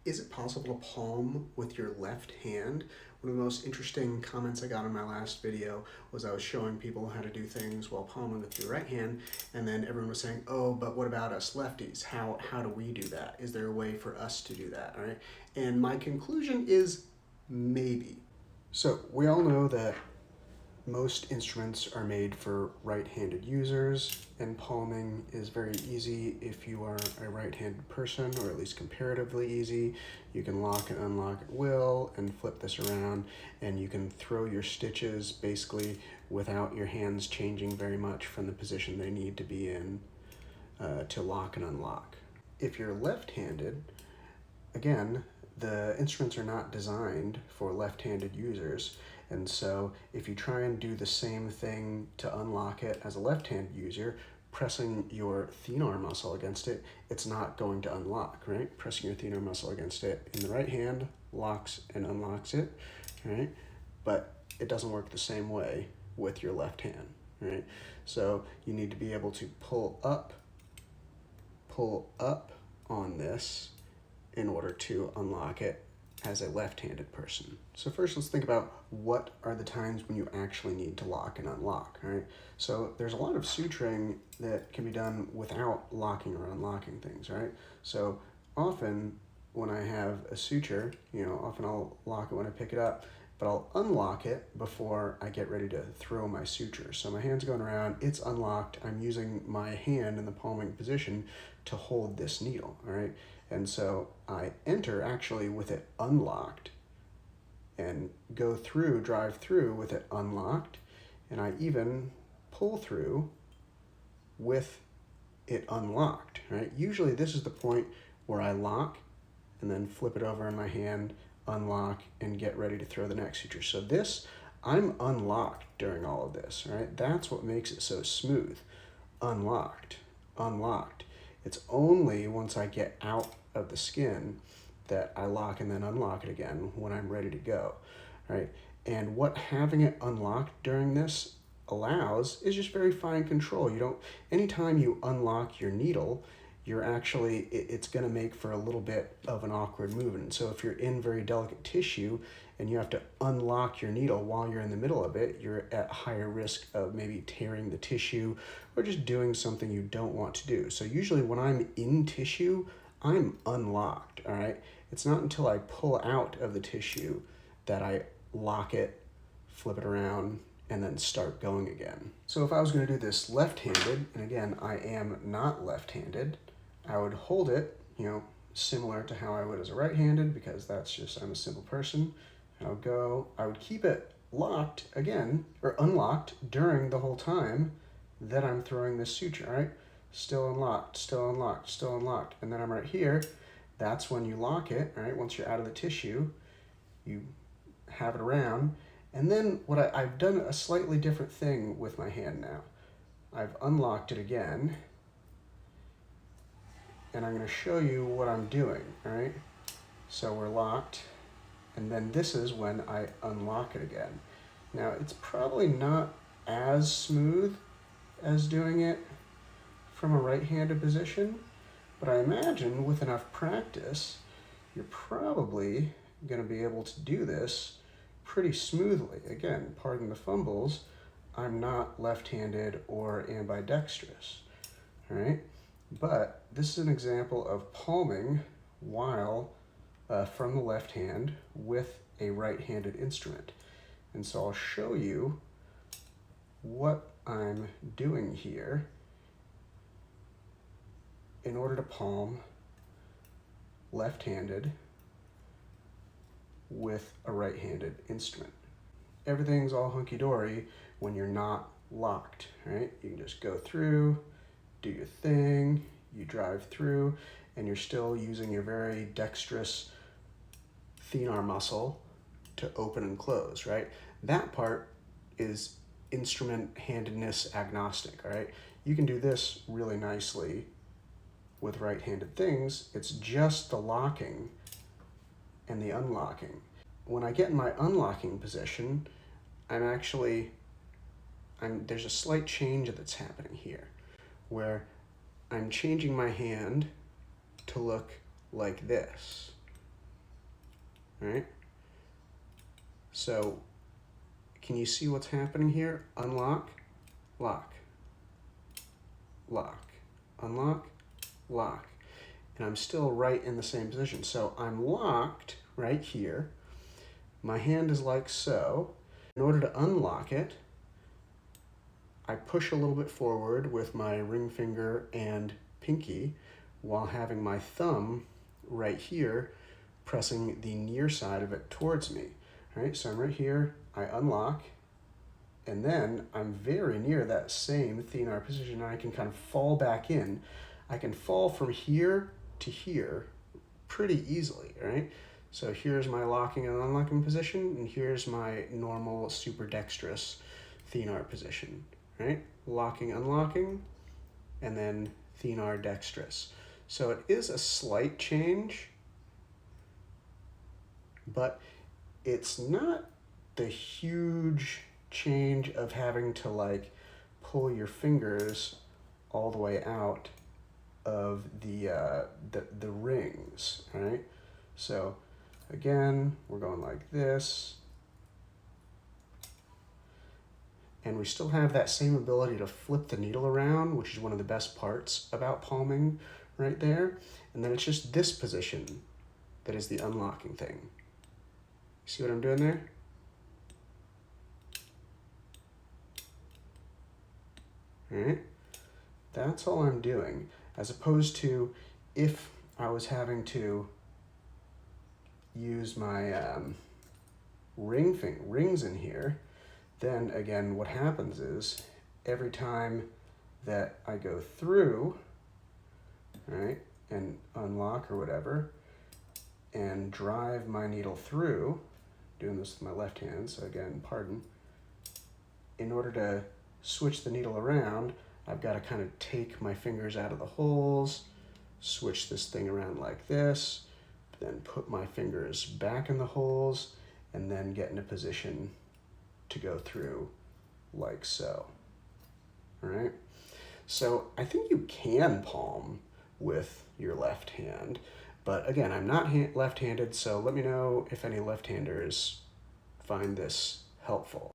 Is it possible to palm with your left hand? One of the most interesting comments I got in my last video was I was showing people how to do things while palming with your right hand, and then everyone was saying, oh, but what about us lefties? How do we do that? Is there a way for us to do that, all right? And my conclusion is maybe. So we all know that most instruments are made for right-handed users, and palming is very easy if you are a right-handed person, or at least comparatively easy. You can lock and unlock at will and flip this around, and you can throw your stitches basically without your hands changing very much from the position they need to be in to lock and unlock. If you're left-handed, again, the instruments are not designed for left-handed users, and so if you try and do the same thing to unlock it as a left-handed user, pressing your thenar muscle against it, it's not going to unlock, right? Pressing your thenar muscle against it in the right hand locks and unlocks it, right? But it doesn't work the same way with your left hand, right? So you need to be able to pull up on this in order to unlock it as a left-handed person. So first let's think about what are the times when you actually need to lock and unlock, right? So there's a lot of suturing that can be done without locking or unlocking things, right? So often when I have a suture, often I'll lock it when I pick it up, but I'll unlock it before I get ready to throw my suture. So my hand's going around, it's unlocked, I'm using my hand in the palming position to hold this needle, all right? And so I enter actually with it unlocked and go through, drive through with it unlocked, and I even pull through with it unlocked, right? Usually this is the point where I lock and then flip it over in my hand, unlock, and get ready to throw the next suture. So this, I'm unlocked during all of this, right? That's what makes it so smooth. Unlocked, unlocked. It's only once I get out of the skin that I lock and then unlock it again when I'm ready to go, right? And what having it unlocked during this allows is just very fine control. Anytime you unlock your needle, it's gonna make for a little bit of an awkward movement. So if you're in very delicate tissue and you have to unlock your needle while you're in the middle of it, you're at higher risk of maybe tearing the tissue or just doing something you don't want to do. So usually when I'm in tissue, I'm unlocked, all right? It's not until I pull out of the tissue that I lock it, flip it around, and then start going again. So if I was gonna do this left-handed, and again, I am not left-handed, I would hold it, similar to how I would as a right-handed, because I'm a simple person. I would keep it locked again, or unlocked during the whole time that I'm throwing this suture, right? Still unlocked, still unlocked, still unlocked. And then I'm right here. That's when you lock it, right? Once you're out of the tissue, you have it around. And then I've done a slightly different thing with my hand now. I've unlocked it again. And I'm gonna show you what I'm doing, all right? So we're locked. And then this is when I unlock it again. Now it's probably not as smooth as doing it from a right-handed position, but I imagine with enough practice, you're probably gonna be able to do this pretty smoothly. Again, pardon the fumbles, I'm not left-handed or ambidextrous, all right? But this is an example of palming while from the left hand with a right-handed instrument. And so I'll show you what I'm doing here in order to palm left-handed with a right-handed instrument. Everything's all hunky-dory when you're not locked, right? You can just go through, do your thing, you drive through, and you're still using your very dexterous thenar muscle to open and close, right? That part is instrument handedness agnostic, all right? You can do this really nicely with right-handed things. It's just the locking and the unlocking. When I get in my unlocking position, there's a slight change that's happening here, where I'm changing my hand to look like this, right? So can you see what's happening here? Unlock, lock, lock, unlock, lock. And I'm still right in the same position. So I'm locked right here. My hand is like so. In order to unlock it, I push a little bit forward with my ring finger and pinky while having my thumb right here pressing the near side of it towards me. All right, so I'm right here, I unlock, and then I'm very near that same thenar position, and I can kind of fall back in. I can fall from here to here pretty easily, right? So here's my locking and unlocking position, and here's my normal super dexterous thenar position, right? Locking, unlocking, and then thenar dexterous. So it is a slight change, but it's not the huge change of having to like pull your fingers all the way out of the rings, right? So again, we're going like this, and we still have that same ability to flip the needle around, which is one of the best parts about palming right there. And then it's just this position that is the unlocking thing. See what I'm doing there? All right, that's all I'm doing, as opposed to if I was having to use my rings in here, then again what happens is every time that I go through, right, and unlock or whatever, and drive my needle through, doing this with my left hand, so again, pardon, in order to switch the needle around, I've got to kind of take my fingers out of the holes, switch this thing around like this, then put my fingers back in the holes, and then get in a position to go through like so. All right? So I think you can palm with your left hand, but again, I'm not left-handed, so let me know if any left-handers find this helpful.